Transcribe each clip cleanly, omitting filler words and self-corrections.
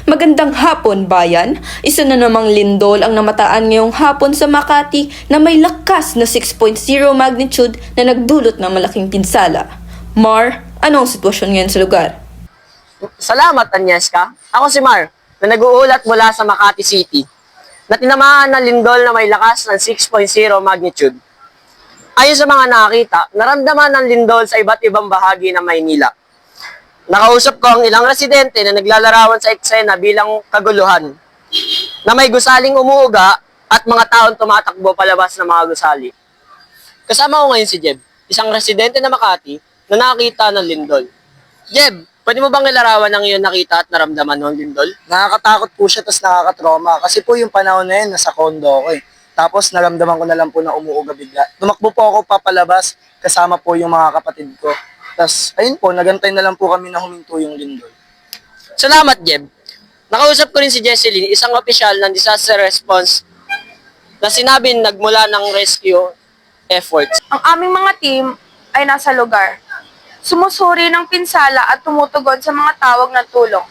Magandang hapon, bayan. Isa na namang lindol ang namataan ngayong hapon sa Makati na may lakas na 6.0 magnitude na nagdulot ng malaking pinsala. Mar, anong sitwasyon ngayon sa lugar? Salamat, Agnieszka. Ako si Mar, na nag-uulat mula sa Makati City, na tinamaan ng lindol na may lakas ng 6.0 magnitude. Ayon sa mga nakakita, naramdaman ng lindol sa iba't ibang bahagi ng Maynila. Nakausap ko ang ilang residente na naglalarawan sa eksena bilang kaguluhan, na may gusaling umuuga at mga taong tumatakbo palabas ng mga gusali. Kasama ko ngayon si Jeb, isang residente na Makati na nakakita ng lindol. Jeb, pwede mo bang ilarawan ang iyong nakita at naramdaman ng lindol? Nakakatakot po siya tapos nakakatrauma kasi po yung panahon na yun nasa condo ko eh. Tapos naramdaman ko na lang po na umuuga bigla. Tumakbo po ako papalabas kasama po yung mga kapatid ko. Tapos ayun po, nagantay na lang po kami na huminto yung lindol. Salamat, Jeb. Nakausap ko rin si Jesseline, isang opisyal ng disaster response na sinabing nagmula ng rescue efforts. Ang aming mga team ay nasa lugar. Sumusuri ng pinsala at tumutugon sa mga tawag ng tulong.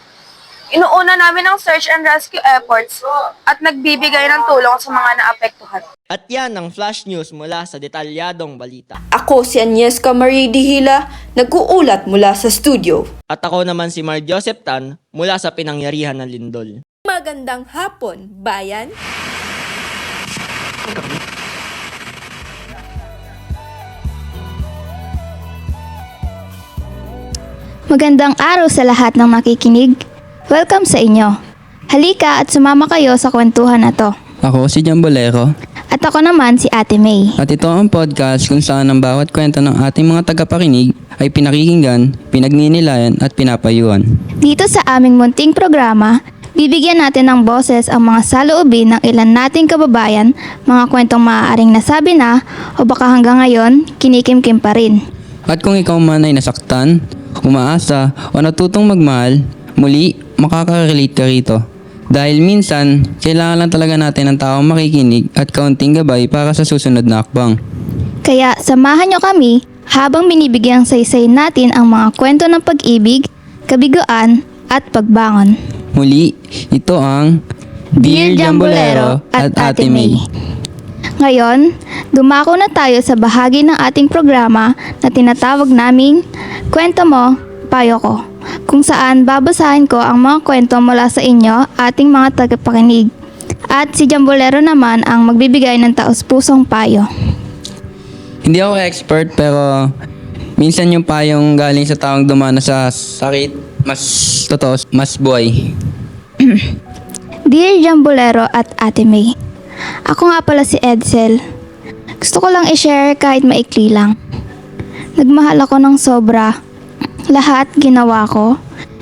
Inuuna namin ang search and rescue efforts at nagbibigay ng tulong sa mga naapektuhan. At yan ang flash news mula sa detalyadong balita. Ako si Agnieszka Marie Dihila, nag-uulat mula sa studio. At ako naman si Mar Joseph Tan mula sa pinangyarihan ng lindol. Magandang hapon, bayan. Magandang araw sa lahat ng makikinig. Welcome sa inyo. Halika at sumama kayo sa kwentuhan na to. Ako si Jambolero. At ako naman si Ate May. At ito ang podcast kung saan ang bawat kwento ng ating mga tagapakinig ay pinakikinggan, pinagninilayan at pinapayuhan. Dito sa aming munting programa, bibigyan natin ng boses ang mga saloobin ng ilan nating kababayan, mga kwentong maaaring nasabi na o baka hanggang ngayon kinikimkim pa rin. At kung ikaw man ay nasaktan, umaasa o natutong magmahal, muli makaka-relate ka rito. Dahil minsan, kailangan lang talaga natin ng taong makikinig at kaunting gabay para sa susunod na akbang. Kaya samahan nyo kami habang binibigyang saysay natin ang mga kwento ng pag-ibig, kabiguan at pagbangon. Muli, ito ang Dear Jambolero at Ate May. Ngayon, dumako na tayo sa bahagi ng ating programa na tinatawag naming Kwento Mo, Payo Ko, kung saan babasahin ko ang mga kwento mula sa inyo, ating mga tagapakinig. At si Jambolero naman ang magbibigay ng taos-pusong payo. Hindi ako expert pero minsan yung payong galing sa taong dumana sa sakit, mas totoo, mas buhay. Dear Jambolero at Ate May, ako nga pala si Edsel. Gusto ko lang i-share kahit maikli lang. Nagmahal ako ng sobra. Lahat ginawa ko.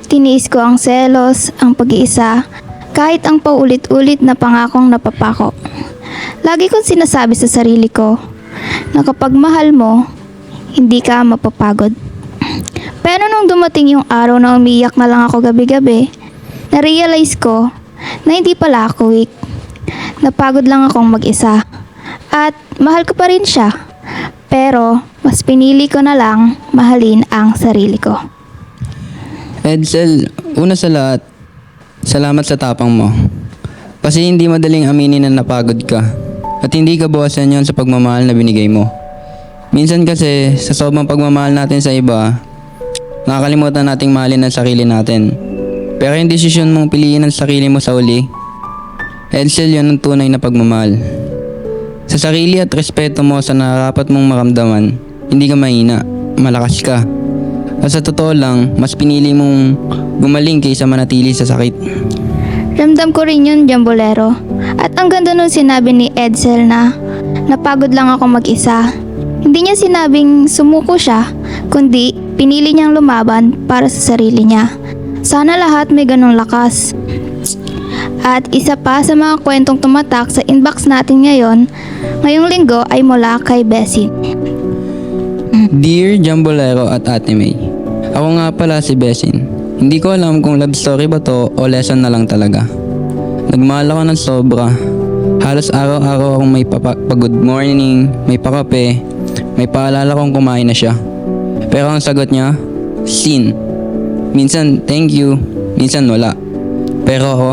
Tiniis ko ang selos, ang pag-iisa, kahit ang paulit-ulit na pangakong napapako. Lagi kong sinasabi sa sarili ko na kapag mahal mo, hindi ka mapapagod. Pero nung dumating yung araw na umiyak na lang ako gabi-gabi, na-realize ko na hindi pala ako weak. Napagod lang akong mag-isa. At mahal ko pa rin siya. Pero mas pinili ko na lang mahalin ang sarili ko. Edsel, una sa lahat, salamat sa tapang mo. Kasi hindi madaling aminin na napagod ka. At hindi ka bawasan yon sa pagmamahal na binigay mo. Minsan kasi, sa sobrang pagmamahal natin sa iba, nakakalimutan nating mahalin ang sarili natin. Pero yung desisyon mong piliin ang sarili mo sa uli, Edsel, yun ang tunay na pagmamahal. Sa sarili at respeto mo sa nararapat mong maramdaman, hindi ka mahina, malakas ka. At sa totoo lang, mas pinili mong gumaling kaysa manatili sa sakit. Ramdam ko rin yun, Jambolero. At ang ganda nung sinabi ni Edsel na napagod lang ako mag-isa. Hindi niya sinabing sumuko siya, kundi pinili niyang lumaban para sa sarili niya. Sana lahat may ganong lakas. At isa pa sa mga kwentong tumatak sa inbox natin ngayong linggo ay mula kay Bessie. Dear Jambolero at Ate May, ako nga pala si Bessin. Hindi ko alam kung love story ba to o lesson na lang talaga. Nagmahal ako ng sobra. Halos araw-araw akong may pa-good morning, may pakape, may paalala kong kumain na siya. Pero ang sagot niya, sin. Minsan thank you, minsan wala. Pero ako,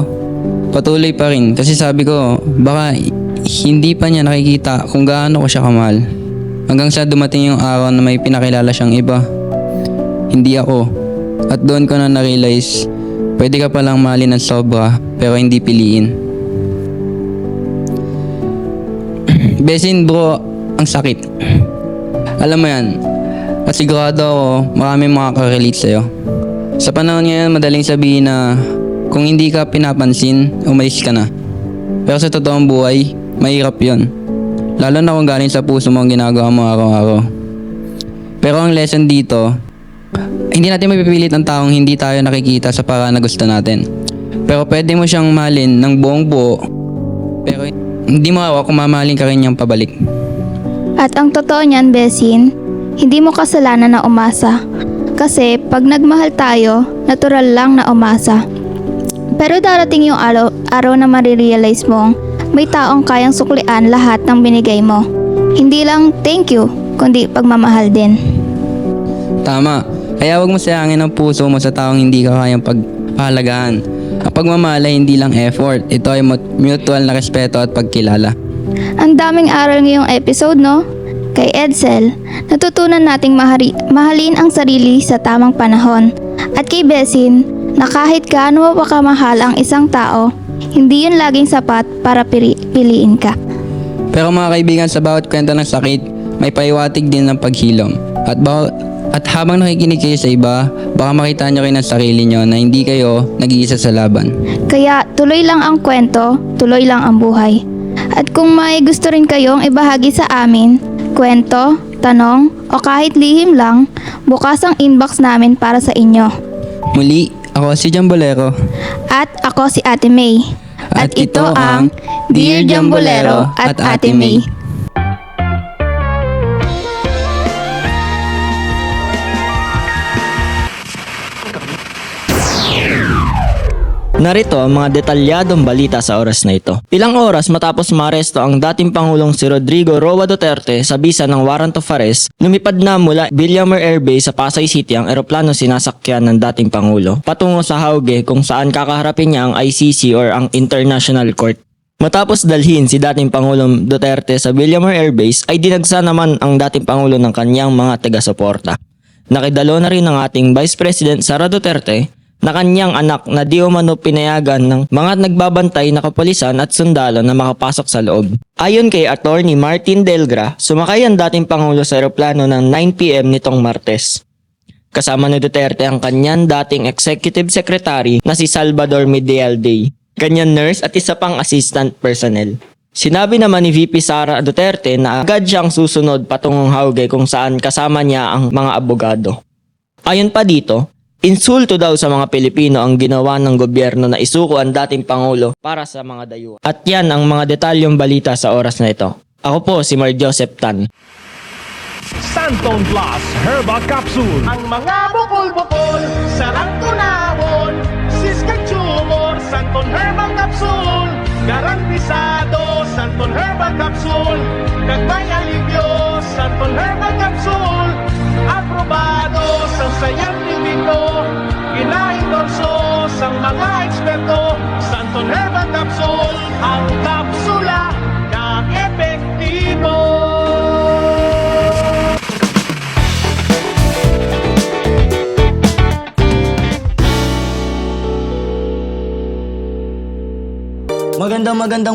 patuloy pa rin kasi sabi ko, baka hindi pa niya nakikita kung gaano ko siya kamahal. Hanggang sa dumating yung araw na may pinakilala siyang iba. Hindi ako. At doon ko na na-realize, pwede ka palang mahalin ng sobra pero hindi piliin. Besin bro, ang sakit. Alam mo yan, at sigurado ako maraming makaka-relate sa'yo. Sa panahon ngayon, madaling sabihin na kung hindi ka pinapansin, umalis ka na. Pero sa totoong buhay, mahirap yon. Lalo na kung galing sa puso mo ang ginagawa mo araw-araw. Pero ang lesson dito, hindi natin mapipilit ang taong hindi tayo nakikita sa paraan na gusto natin. Pero pwede mo siyang mahalin ng buong buo, pero hindi mo awa kung mamahalin ka rin niyang pabalik. At ang totoo niyan, Besin, hindi mo kasalanan na umasa. Kasi pag nagmahal tayo, natural lang na umasa. Pero darating yung araw na marirealize mong may taong kayang suklian lahat ng binigay mo. Hindi lang thank you, kundi pagmamahal din. Tama, kaya wag mo sayangin ang puso mo sa taong hindi ka kayang pagpahalagaan. Ang pagmamahal ay hindi lang effort, ito ay mutual na respeto at pagkilala. Ang daming aral ngayong episode, no? Kay Edsel, natutunan nating mahalin ang sarili sa tamang panahon. At kay Besin, na kahit gaano pa kamahal ang isang tao, hindi yun laging sapat para piliin ka. Pero mga kaibigan, sa bawat kwento ng sakit, may paiwatig din ng paghilom. At habang nakikinig kayo sa iba, baka makita nyo rin ang sarili nyo na hindi kayo nag-iisa sa laban. Kaya tuloy lang ang kwento, tuloy lang ang buhay. At kung may gusto rin kayong ibahagi sa amin, kwento, tanong, o kahit lihim lang, bukas ang inbox namin para sa inyo. Muli, ako si Jambolero. At ako si Ate May. At ito ang Dear Jambolero at Ate May. Narito ang mga detalyadong balita sa oras na ito. Ilang oras matapos maaresto ang dating Pangulong si Rodrigo Roa Duterte sa bisa ng warrant of arrest, lumipad na mula Villamor Air Base sa Pasay City ang eroplano sinasakyan ng dating Pangulo patungo sa Hauge kung saan kakaharapin niya ang ICC or ang International Court. Matapos dalhin si dating Pangulong Duterte sa Villamor Air Base ay dinagsa naman ang dating Pangulo ng kanyang mga taga-suporta. Nakidalo na rin ang ating Vice President Sara Duterte na kanyang anak na di umano pinayagan ng mga nagbabantay na kapulisan at sundalo na makapasok sa loob. Ayon kay Attorney Martin Delgra, sumakay ang dating Pangulo sa eroplano ng 9 PM nitong Martes. Kasama ni Duterte ang kanyang dating Executive Secretary na si Salvador Medialde, kanyang nurse at isa pang assistant personnel. Sinabi naman ni VP Sara Duterte na agad siyang susunod patungong Hauge kung saan kasama niya ang mga abogado. Ayon pa dito, insulto daw sa mga Pilipino ang ginawa ng gobyerno na isuko ang dating Pangulo para sa mga dayuhan. At yan ang mga detalyong balita sa oras na ito. Ako po si Mar Joseph Tan. Santon Plus Herbal Capsule. Ang mga bukol-bukol, sarang tunawon, siskag tumor, Santon Herbal Capsule. Garantisado, Santon Herbal Capsule. Kagmay alivyo, Santon Herbal Capsule. Aprobado sa scientifico, inaendorso sa mga eksperto. Santon Herbal Capsule, ang kapsula na epektibo.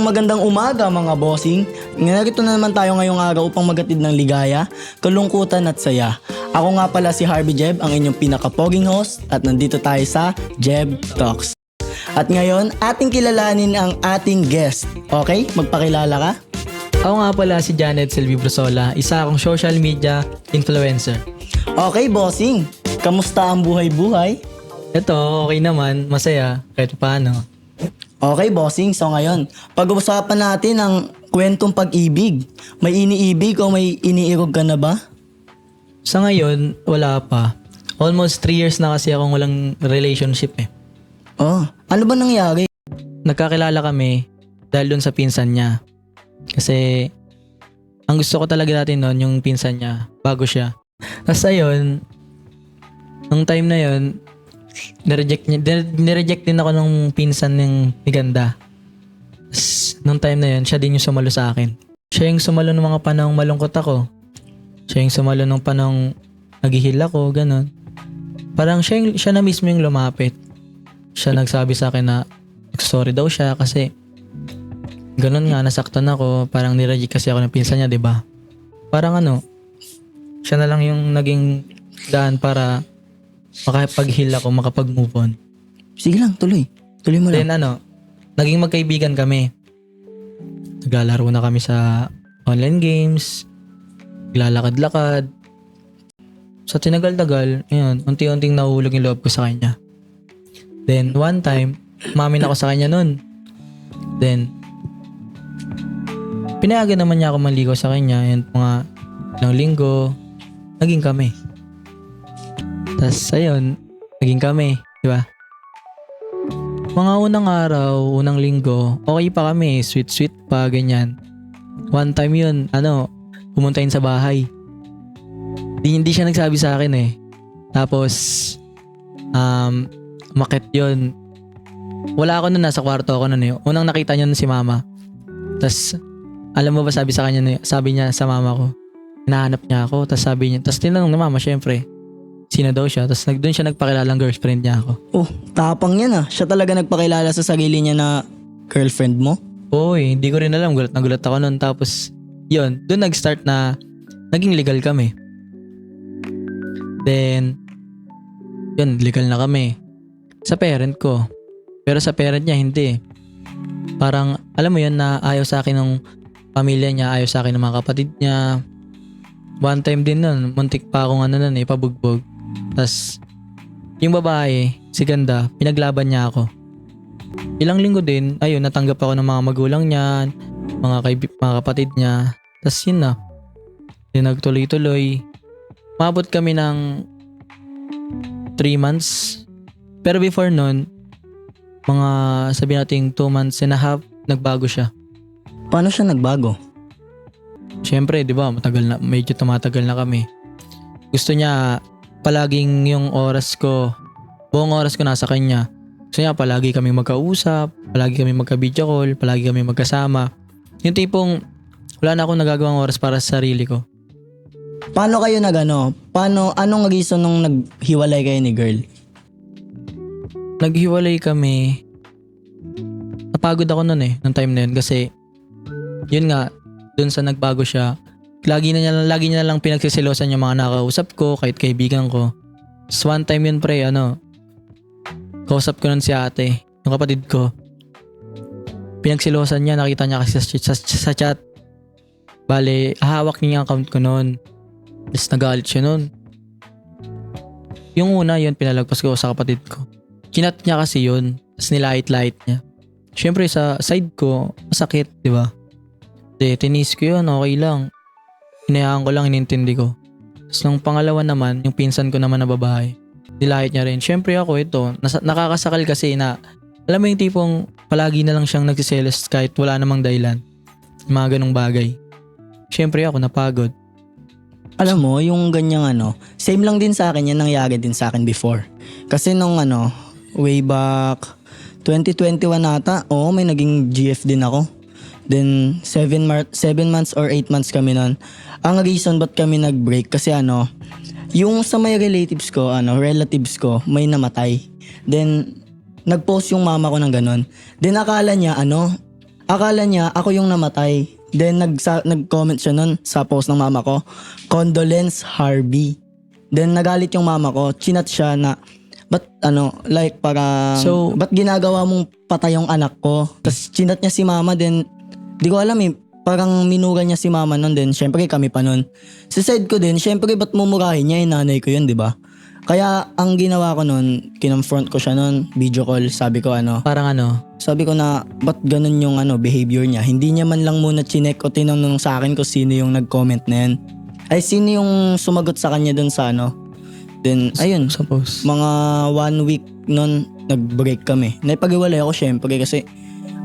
Magandang umaga mga bossing. Narito na naman tayo ngayong araw upang magatid ng ligaya, kalungkutan at saya. Ako nga pala si Harvey Jeb, ang inyong pinaka-poging host at nandito tayo sa Jeb Talks. At ngayon, ating kilalanin ang ating guest. Okay? Magpakilala ka? Ako nga pala si Janet Silvi Brusola, isa akong social media influencer. Okay, bossing. Kamusta ang buhay-buhay? Ito, okay naman, masaya, kahit paano. Okay, bossing. So ngayon, pag-uusapan natin ang kwentong pag-ibig. May iniibig o may iniirog ka na ba? Sa ngayon, wala pa. Almost 3 years na kasi akong walang relationship eh. Oh, ano ba nangyari? Nagkakilala kami dahil dun sa pinsan niya. Kasi ang gusto ko talaga natin noon yung pinsan niya bago siya. Tapos ayun, nung time na yun, nireject din ako nung pinsan ng ni Ganda. Tapos nung time na yun, siya din yung sumalo sa akin. Siya yung sumalo ng mga panahong malungkot ako. Siya yung sumalo ng panahong naghihil ako, ganun. Parang siya na mismo yung lumapit. Siya nagsabi sa akin na sorry daw siya kasi ganun nga, nasaktan ako. Parang nireject kasi ako ng pinsan niya, diba? Parang siya na lang yung naging daan para makapag-heal ako, makapag-move on. Sige lang, tuloy. Tuloy mo lang. Then naging magkaibigan kami. Naglalaro na kami sa online games, naglalakad-lakad. Sa tinagal-tagal, ayun, unti-unting nahulog yung loob ko sa kanya. Then one time, umamin ako sa kanya nun. Then pinayagan naman niya ako manligaw sa kanya. Yan, mga ilang linggo, naging kami. Tapos ayun, naging kami, di ba? Mga unang araw, unang linggo, okay pa kami, sweet pa, ganyan. One time yun, pumunta yun sa bahay. Hindi siya nagsabi sa akin eh. Tapos, umakyat yun. Wala ako nun, nasa kwarto ako nun eh. Unang nakita niya nun si mama. Tapos, alam mo ba sabi niya sa mama ko, hinahanap niya ako. Tapos sabi niya, tapos tinanong na mama, syempre, sino daw siya. Tapos doon siya nagpakilalang girlfriend niya ako. Oh, tapang yan ah. Siya talaga nagpakilala sa sarili niya na girlfriend mo? Oo hindi ko rin alam. Gulat na gulat ako nun. Tapos, yun, doon nag-start na naging legal kami. Then, yun, legal na kami. Sa parent ko. Pero sa parent niya, hindi. Parang, alam mo yun na ayaw sa akin ng pamilya niya, ayaw sa akin ng mga kapatid niya. One time din nun, muntik pa akong pabugbog. Tas yung babae, si Ganda, pinaglaban niya ako. Ilang linggo din, ayun, natanggap ako ng mga magulang niya, mga kapatid niya. Tas yun na. Then nagtuloy-tuloy. Mabot kami ng 3 months. Pero before nun, mga sabi nating 2 months and a half, nagbago siya. Paano siya nagbago? Siyempre, di ba, medyo tumatagal na kami. Gusto niya, palaging yung buong oras ko nasa kanya. Gusto niya, palagi kami magkausap, palagi kami magka-video call, palagi kami magkasama. Yung tipong, wala na akong nagagawang oras para sa sarili ko. Paano kayo anong reason nung naghiwalay kayo ni girl? Naghiwalay kami. Napagod ako nun nung time na yun kasi yun nga, dun sa nagbago siya, lagi niya na lang pinagsisilosan yung mga nakausap ko, kahit kaibigan ko. So one time yun pre, kausap ko nun si ate, yung kapatid ko. Pinagsilosan niya, nakita niya kasi sa chat. Bale, hawak niya yung account ko nun. Tapos nagalit siya nun. Yung una, yun, pinalagpas ko sa kapatid ko. Kinat niya kasi yun, tapos nilait-lait niya. Siyempre sa side ko, masakit, di ba? Tinis ko yun, okay lang. Hinayaan ko lang, inintindi ko. Tapos nung pangalawa naman, yung pinsan ko naman na babae, nilait niya rin. Siyempre ako ito, nakakasakal kasi na, alam mo yung tipong palagi na lang siyang nagsiselos kahit wala namang dahilan. Mga ganong bagay. Siyempre ako napagod. Alam mo, yung ganyang same lang din sa akin, yan nangyari din sa akin before. Kasi nung way back 2021 ata, may naging GF din ako. Then 7 months or 8 months kami nun. Ang reason ba't kami nag-break kasi yung sa may relatives ko, relatives ko, may namatay. Then nag-post yung mama ko ng ganun. Then akala niya ako yung namatay. Then nag-comment siya nun sa post ng mama ko, condolence Harvey. Then nagalit yung mama ko, chinat siya na ba't ba't ginagawa mong patay yung anak ko? Tapos chinat niya si mama, then di ko alam parang minura niya si mama nun, then syempre kami pa nun. Sa side ko din, syempre ba't mumurahin niya, nanay ko yun, di ba? Kaya ang ginawa ko nun, kinonfront ko siya nun, video call, sabi ko sabi ko na ba't ganun yung behavior niya. Hindi niya man lang muna chinek o tinanong sa akin kung sino yung nag-comment na yan. Ay sino yung sumagot sa kanya dun sa Then ayun, Suppose. mga 1 week nun nag-break kami. Naipag-iwalay ako syempre kasi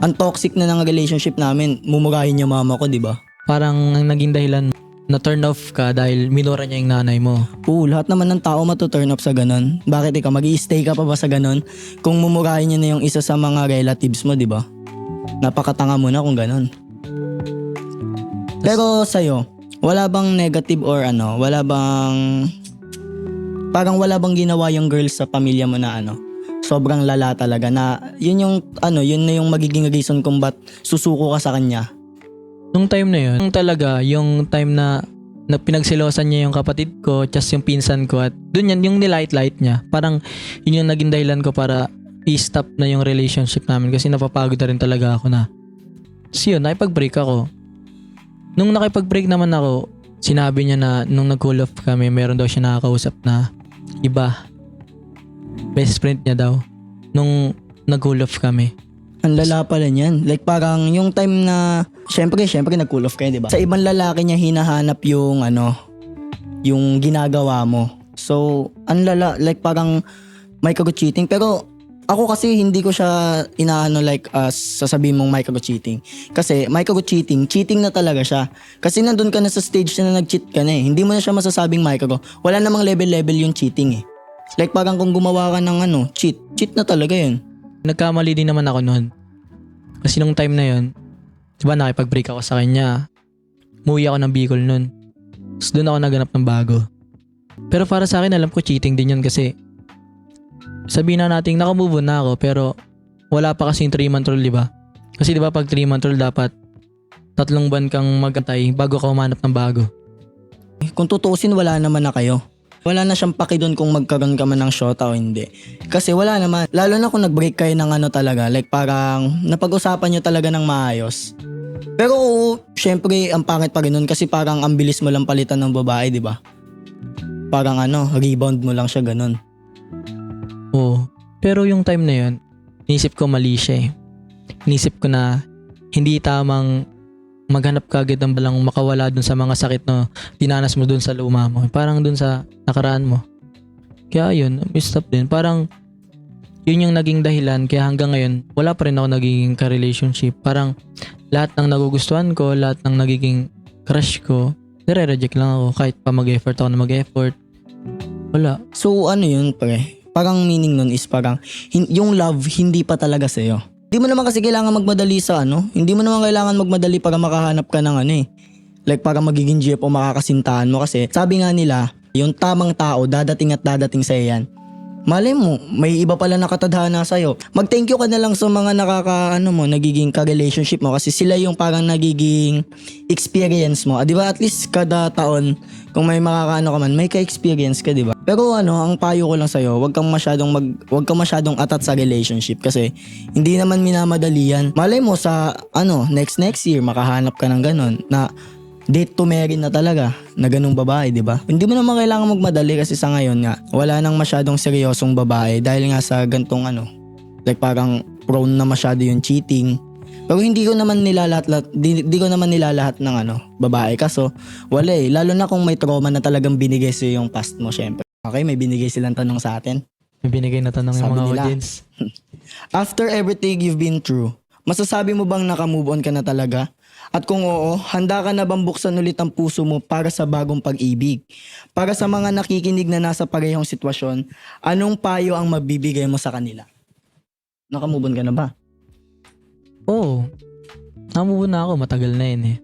Ang toxic na ng relationship namin, mumurahin niya mama ko, di ba? Parang ang naging dahilan na turn off ka dahil minura niya yung nanay mo. Oo, lahat naman ng tao matuturn up sa ganun. Bakit ikaw, mag-i-stay ka pa ba sa ganun? Kung mumurahin niya na yung isa sa mga relatives mo, di ba? Napakatanga mo na kung ganun. Pero sa'yo, wala bang negative or wala bang... Parang wala bang ginawa yung girl sa pamilya mo na sobrang lala talaga na yun yung yun na yung magiging reason kung ba't susuko ka sa kanya. Nung time na yun, yung time na pinagsilosan niya yung kapatid ko, tsas yung pinsan ko, at dun yan, yung nilight-light niya. Parang yun yung naging dahilan ko para i-stop na yung relationship namin kasi napapagod na rin talaga ako na. So yun, nakipag-break ako. Nung nakipag-break naman ako, sinabi niya na nung nag-cool off kami, meron daw siya nakakausap na iba. Best friend niya daw. Nung nag-cool off kami. Ang lala pala niyan. Like parang yung time na syempre nag-cool off kayo, di ba? Sa ibang lalaki niya hinahanap yung yung ginagawa mo. So, ang lala, like parang micro-cheating. Pero ako kasi hindi ko siya sasabihin mong micro-cheating. Kasi micro-cheating, cheating na talaga siya. Kasi nandun ka na sa stage na nag-cheat ka na eh. Hindi mo na siya masasabing micro. Wala namang level-level yung cheating eh. Like parang kung gumawa ka ng cheat na talaga yun. Nagkamali din naman ako noon. Kasi nung time na yun, diba nakipag-break ako sa kanya. Umuwi ako ng Bicol noon. Tapos doon ako naganap ng bago. Pero para sa akin, alam ko cheating din yun kasi sabihin na natin, nakamove on na ako pero wala pa kasing 3-month rule, diba? Kasi diba pag 3-month rule, dapat 3 buwan kang magantay bago ka umanap ng bago. Kung tutusin, wala naman na kayo. Wala na siyang paki doon kung magkaroon ka man ng shota o hindi. Kasi wala naman. Lalo na kung nag-break kayo ng talaga. Like parang napag-usapan nyo talaga ng maayos. Pero syempre ang pangit pa rin nun kasi parang ang bilis mo lang palitan ng babae, di ba? Parang rebound mo lang siya ganun. Oo. Pero yung time na yun, inisip ko mali siya eh. Inisip ko na hindi tamang maghanap ka agad ng balang makawala dun sa mga sakit na dinanas mo dun sa luma mo. Parang dun sa nakaraan mo. Kaya yun, stop din. Parang yun yung naging dahilan kaya hanggang ngayon wala pa rin ako nagiging ka-relationship. Parang lahat ng nagugustuhan ko, lahat ng nagiging crush ko, nire-reject lang ako kahit pa mag-effort ako na mag-effort. Wala. So yun pre? Parang meaning nun is parang yung love hindi pa talaga sa'yo. Hindi mo naman kasi kailangan magmadali sa Hindi mo naman kailangan magmadali para makahanap ka ng Like para magiging GF o makakasintahan mo kasi sabi nga nila, yung tamang tao dadating at dadating sa'yo yan. Malay mo, may iba pala nakatadhana sa'yo. Mag-thank you ka na lang sa mga nagiging ka-relationship mo kasi sila yung parang nagiging experience mo. Di ba? At least kada taon, kung may ka man, may ka-experience ka, di ba? Pero ang payo ko lang sa'yo, wag kang masyadong atat sa relationship kasi hindi naman minamadali yan. Malay mo sa, next year, makahanap ka ng ganon na date to marry na talaga na ganung babae, di ba? Hindi mo naman kailangan magmadali kasi sa ngayon nga, wala nang masyadong seryosong babae dahil nga sa gantong like parang prone na masyado yung cheating. Pero hindi ko naman nilalahat ng babae kaso wala eh. Lalo na kung may trauma na talagang binigay sa yung past mo, syempre. Okay, may binigay silang tanong sa atin. May binigay na tanong yung Sabi mga nila, audience. After everything you've been through, masasabi mo bang naka-move on ka na talaga? At kung oo, handa ka na bang buksan ulit ang puso mo para sa bagong pag-ibig? Para sa mga nakikinig na nasa parehong sitwasyon, anong payo ang mabibigay mo sa kanila? Naka-move on ka na ba? Oo. Naka-move on na ako, matagal na yun eh.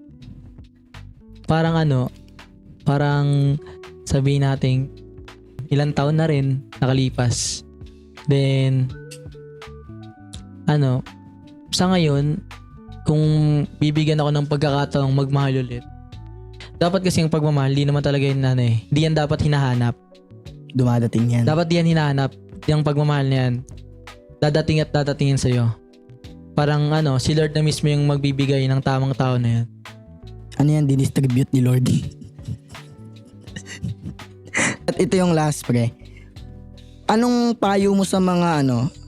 Parang sabihin natin, ilang taon na rin nakalipas. Then, sa ngayon, kung bibigyan ako ng pagkakataong magmahal ulit, dapat kasi yung pagmamahal, di naman talaga yun di yan dapat hinahanap. Dumadating yan. Dapat di yan hinahanap. Yung pagmamahal na yan, dadating at dadatingin sa'yo. Parang si Lord na mismo yung magbibigay ng tamang tao na yan. Ano yan, dinistribute ni Lord? At ito yung last pre. Anong payo mo sa mga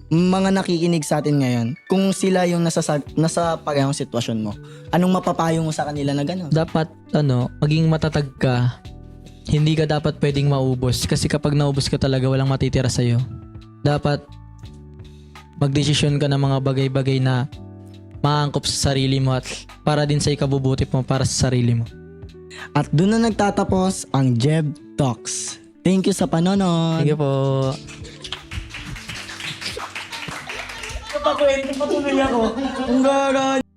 mga nakikinig sa atin ngayon, kung sila yung nasa parehong sitwasyon mo, anong mapapayo mo sa kanila na gano'n? Dapat, maging matatag ka. Hindi ka dapat pwedeng maubos. Kasi kapag naubos ka talaga, walang matitira sa'yo. Dapat, magdesisyon ka ng mga bagay-bagay na maangkop sa sarili mo at para din sa ikabubuti mo para sa sarili mo. At doon na nagtatapos ang Jeb Talks. Thank you sa panonood. Sige po. Patuloy ako. Ang gagal.